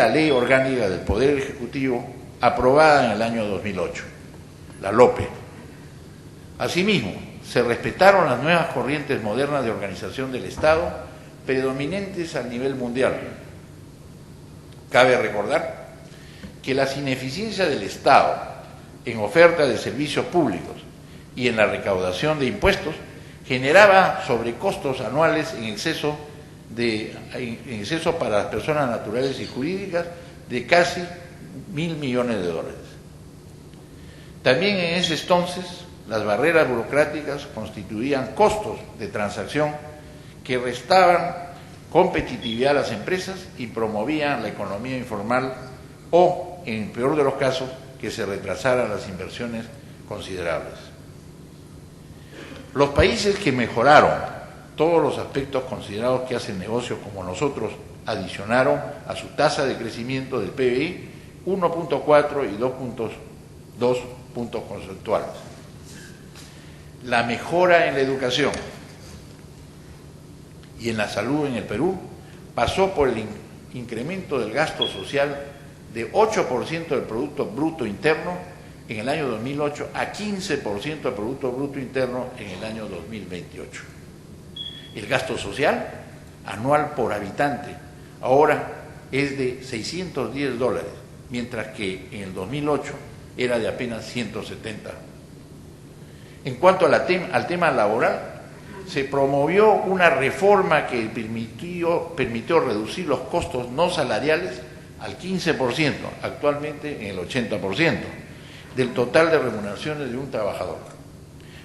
decreta Ley Orgánica del Poder Ejecutivo aprobada en el año 2008, la LOPE. Asimismo, se respetaron las nuevas corrientes modernas de organización del Estado predominantes a nivel mundial. Cabe recordar que las ineficiencias del Estado en oferta de servicios públicos y en la recaudación de impuestos generaba sobrecostos anuales en exceso para las personas naturales y jurídicas de casi $1.000 millones. También en ese entonces las barreras burocráticas constituían costos de transacción que restaban competitividad a las empresas y promovían la economía informal o, en el peor de los casos, que se retrasaran las inversiones considerables. Los países que mejoraron todos los aspectos considerados que hacen negocio como nosotros adicionaron a su tasa de crecimiento del PBI 1.4 y 2.2 puntos porcentuales. La mejora en la educación y en la salud en el Perú pasó por el incremento del gasto social de 8% del Producto Bruto Interno en el año 2008 a 15% del Producto Bruto Interno en el año 2028. El gasto social anual por habitante ahora es de $610, mientras que en el 2008 era de apenas 170. En cuanto al tema laboral, se promovió una reforma que permitió reducir los costos no salariales al 15%, actualmente en el 80%, del total de remuneraciones de un trabajador.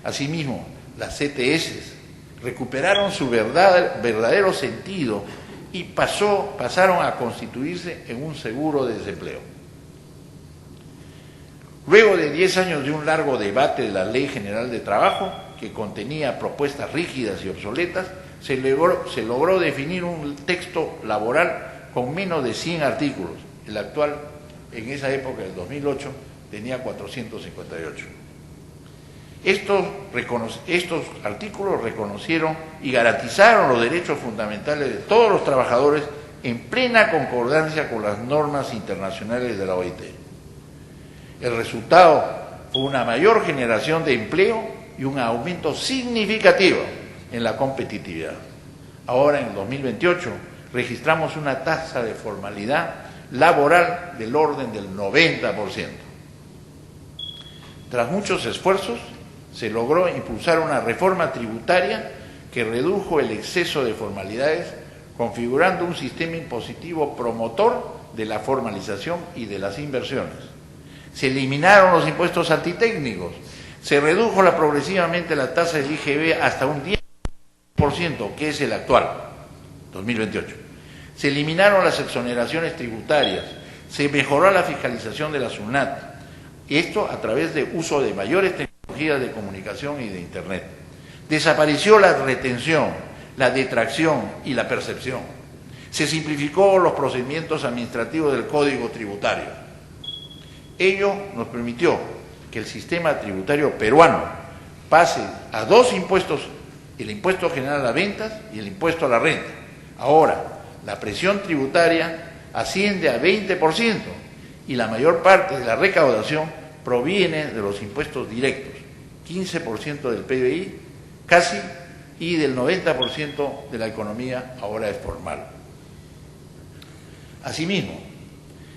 Asimismo, las CTS recuperaron su verdadero sentido y pasaron a constituirse en un seguro de desempleo. Luego de 10 años de un largo debate de la Ley General de Trabajo, que contenía propuestas rígidas y obsoletas, se logró definir un texto laboral con menos de 100 artículos. El actual, en esa época, del 2008, tenía 458. Estos artículos reconocieron y garantizaron los derechos fundamentales de todos los trabajadores en plena concordancia con las normas internacionales de la OIT. El resultado fue una mayor generación de empleo y un aumento significativo en la competitividad. Ahora, en el 2028, registramos una tasa de formalidad laboral del orden del 90%. Tras muchos esfuerzos, se logró impulsar una reforma tributaria que redujo el exceso de formalidades, configurando un sistema impositivo promotor de la formalización y de las inversiones. Se eliminaron los impuestos antitécnicos, se redujo progresivamente la tasa del IGB hasta un 10%, que es el actual, 2028. Se eliminaron las exoneraciones tributarias, se mejoró la fiscalización de la SUNAT, esto a través de uso de mayores tecnologías de comunicación y de Internet. Desapareció la retención, la detracción y la percepción. Se simplificó los procedimientos administrativos del Código Tributario. Ello nos permitió que el sistema tributario peruano pase a dos impuestos, el impuesto general a las ventas y el impuesto a la renta. Ahora, la presión tributaria asciende a 20% y la mayor parte de la recaudación proviene de los impuestos directos, 15% del PBI casi, y del 90% de la economía ahora es formal. Asimismo,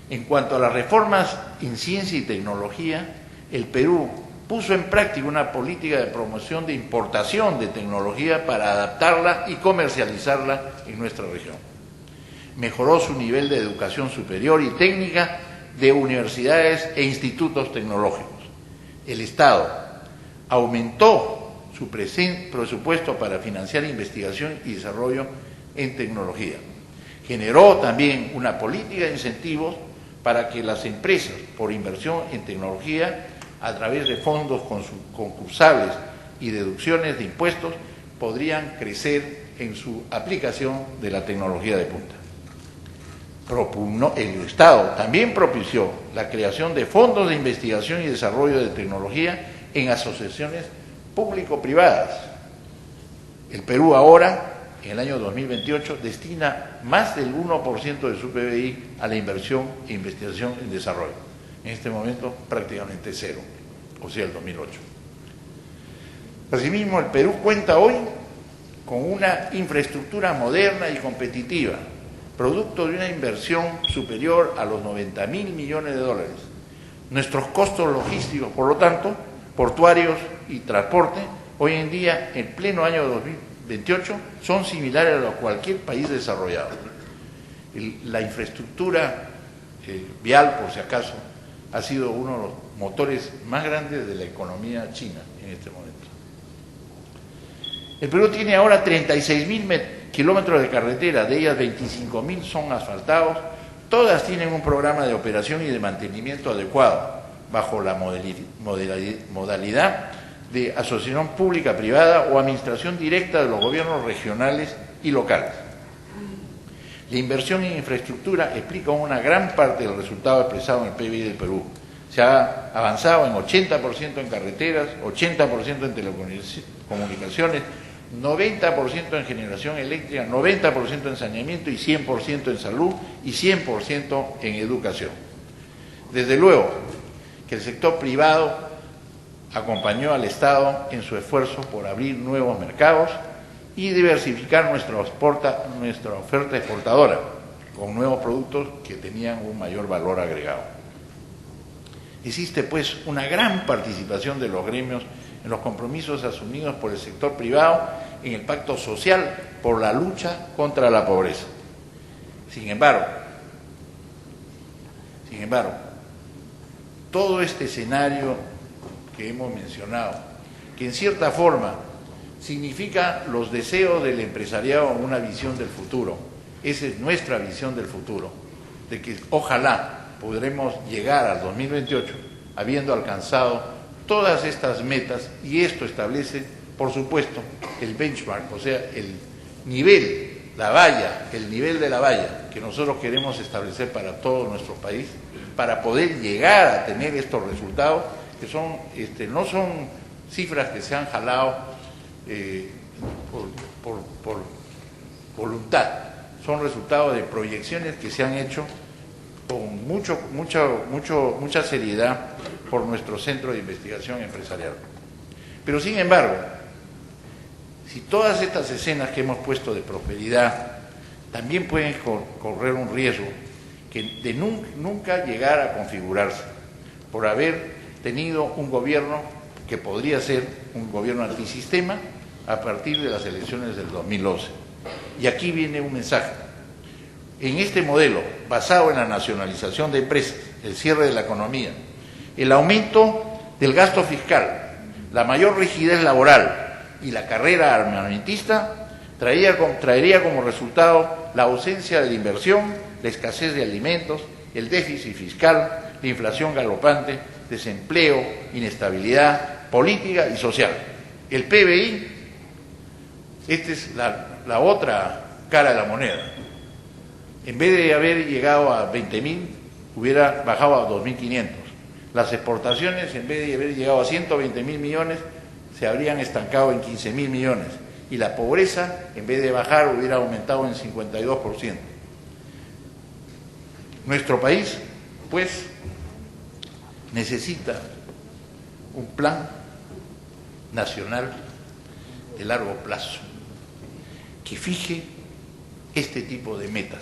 en cuanto a las reformas en ciencia y tecnología, el Perú puso en práctica una política de promoción de importación de tecnología para adaptarla y comercializarla en nuestra región. Mejoró su nivel de educación superior y técnica de universidades e institutos tecnológicos. El Estado aumentó su presupuesto para financiar investigación y desarrollo en tecnología. Generó también una política de incentivos para que las empresas, por inversión en tecnología, a través de fondos concursables y deducciones de impuestos, podrían crecer en su aplicación de la tecnología de punta. El Estado también propició la creación de fondos de investigación y desarrollo de tecnología en asociaciones público-privadas. El Perú ahora en el año 2028, destina más del 1% de su PBI a la inversión e investigación en desarrollo. En este momento prácticamente cero, o sea, el 2008. Asimismo, el Perú cuenta hoy con una infraestructura moderna y competitiva, producto de una inversión superior a los 90.000 millones de dólares. Nuestros costos logísticos, por lo tanto, portuarios y transporte, hoy en día, en pleno año 2028, son similares a cualquier país desarrollado. La infraestructura vial, por si acaso, ha sido uno de los motores más grandes de la economía china en este momento. El Perú tiene ahora 36.000 kilómetros de carretera, de ellas 25.000 son asfaltados, todas tienen un programa de operación y de mantenimiento adecuado, bajo la modalidad de asociación pública-privada o administración directa de los gobiernos regionales y locales. La inversión en infraestructura explica una gran parte del resultado expresado en el PBI del Perú. Se ha avanzado en 80% en carreteras, 80% en telecomunicaciones, 90% en generación eléctrica, 90% en saneamiento y 100% en salud y 100% en educación. Desde luego que el sector privado acompañó al Estado en su esfuerzo por abrir nuevos mercados y diversificar nuestra oferta exportadora con nuevos productos que tenían un mayor valor agregado. Existe pues una gran participación de los gremios en los compromisos asumidos por el sector privado en el pacto social por la lucha contra la pobreza. Sin embargo, todo este escenario que hemos mencionado, que en cierta forma significa los deseos del empresariado en una visión del futuro, esa es nuestra visión del futuro, de que ojalá podremos llegar al 2028 habiendo alcanzado todas estas metas, y esto establece, por supuesto, el benchmark, o sea, el nivel de la valla que nosotros queremos establecer para todo nuestro país, para poder llegar a tener estos resultados, que son, no son cifras que se han jalado por voluntad, son resultados de proyecciones que se han hecho con mucha seriedad por nuestro Centro de Investigación Empresarial. Pero sin embargo, si todas estas escenas que hemos puesto de prosperidad también pueden correr un riesgo de nunca llegar a configurarse, por haber tenido un gobierno que podría ser un gobierno antisistema a partir de las elecciones del 2011. Y aquí viene un mensaje. En este modelo, basado en la nacionalización de empresas, el cierre de la economía, el aumento del gasto fiscal, la mayor rigidez laboral y la carrera armamentista, traería como resultado la ausencia de inversión, la escasez de alimentos, el déficit fiscal, la inflación galopante, desempleo, inestabilidad política y social. El PBI, esta es la otra cara de la moneda. En vez de haber llegado a 20.000, hubiera bajado a 2.500. Las exportaciones, en vez de haber llegado a 120.000 millones, se habrían estancado en 15.000 millones. Y la pobreza, en vez de bajar, hubiera aumentado en 52%. Nuestro país, pues, necesita un plan nacional de largo plazo que fije este tipo de metas.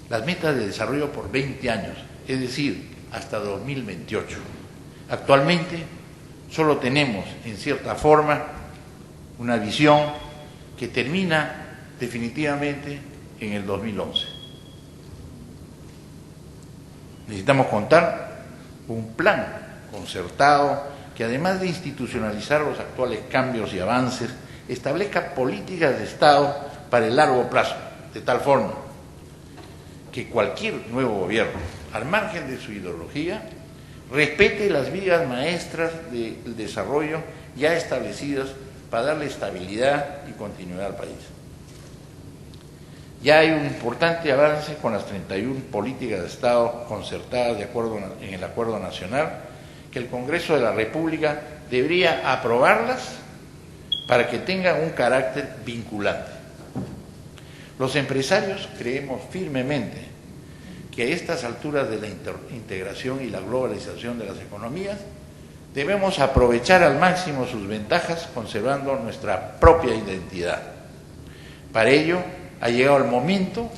Las metas de desarrollo por 20 años, es decir, hasta 2028. Actualmente solo tenemos, en cierta forma, una visión que termina definitivamente en el 2011. Necesitamos contar con un plan concertado que, además de institucionalizar los actuales cambios y avances, establezca políticas de Estado para el largo plazo, de tal forma que cualquier nuevo gobierno, al margen de su ideología, respete las vías maestras del desarrollo ya establecidas para darle estabilidad y continuidad al país. Ya hay un importante avance con las 31 políticas de Estado concertadas en el Acuerdo Nacional, que el Congreso de la República debería aprobarlas para que tengan un carácter vinculante. Los empresarios creemos firmemente que a estas alturas de la integración y la globalización de las economías debemos aprovechar al máximo sus ventajas conservando nuestra propia identidad. Para ello ha llegado el momento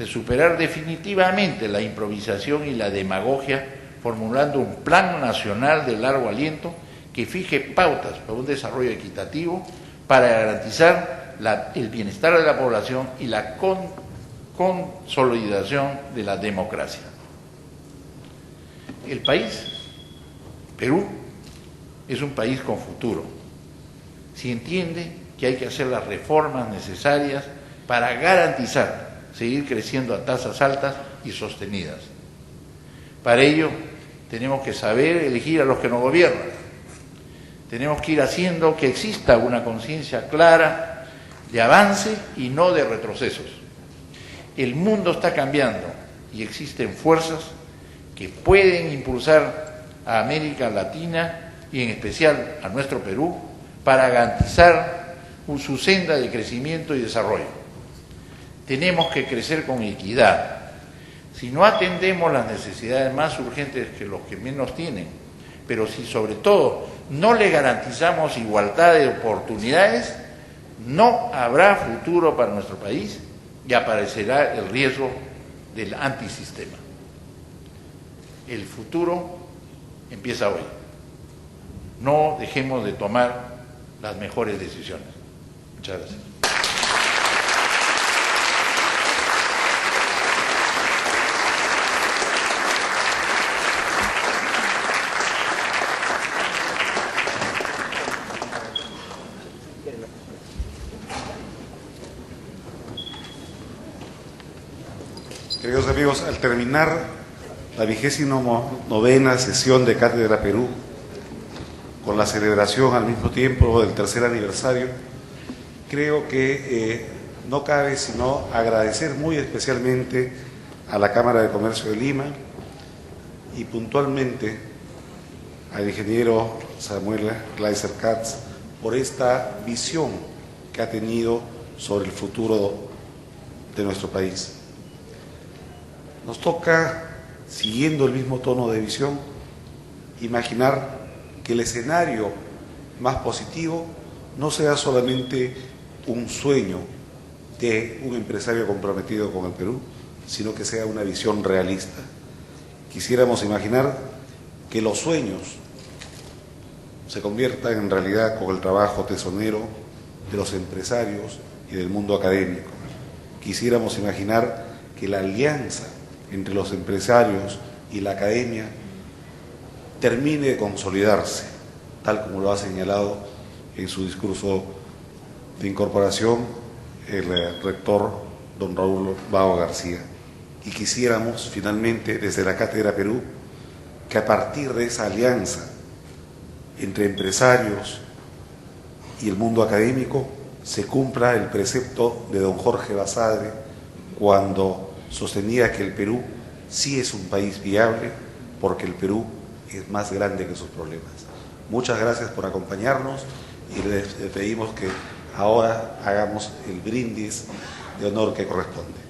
de superar definitivamente la improvisación y la demagogia, formulando un plan nacional de largo aliento que fije pautas para un desarrollo equitativo para garantizar el bienestar de la población y la consolidación de la democracia. El país, Perú, es un país con futuro. Se entiende que hay que hacer las reformas necesarias para garantizar seguir creciendo a tasas altas y sostenidas. Para ello, tenemos que saber elegir a los que nos gobiernan. Tenemos que ir haciendo que exista una conciencia clara de avance y no de retrocesos. El mundo está cambiando y existen fuerzas que pueden impulsar a América Latina y en especial a nuestro Perú para garantizar su senda de crecimiento y desarrollo. Tenemos que crecer con equidad. Si no atendemos las necesidades más urgentes que los que menos tienen, pero si sobre todo no le garantizamos igualdad de oportunidades, no habrá futuro para nuestro país y aparecerá el riesgo del antisistema. El futuro empieza hoy. No dejemos de tomar las mejores decisiones. Muchas gracias. Queridos amigos, al terminar la 29ª sesión de Cátedra Perú, con la celebración al mismo tiempo del tercer aniversario, creo que no cabe sino agradecer muy especialmente a la Cámara de Comercio de Lima y puntualmente al ingeniero Samuel Gleiser Katz por esta visión que ha tenido sobre el futuro de nuestro país. Nos toca, siguiendo el mismo tono de visión, imaginar que el escenario más positivo no sea solamente un sueño de un empresario comprometido con el Perú, sino que sea una visión realista. Quisiéramos imaginar que los sueños se conviertan en realidad con el trabajo tesonero de los empresarios y del mundo académico. Quisiéramos imaginar que la alianza entre los empresarios y la academia termine de consolidarse, tal como lo ha señalado en su discurso de incorporación el rector don Raúl Bao García. Y quisiéramos finalmente desde la Cátedra Perú que a partir de esa alianza entre empresarios y el mundo académico se cumpla el precepto de don Jorge Basadre cuando sostenía que el Perú sí es un país viable porque el Perú es más grande que sus problemas. Muchas gracias por acompañarnos y les pedimos que ahora hagamos el brindis de honor que corresponde.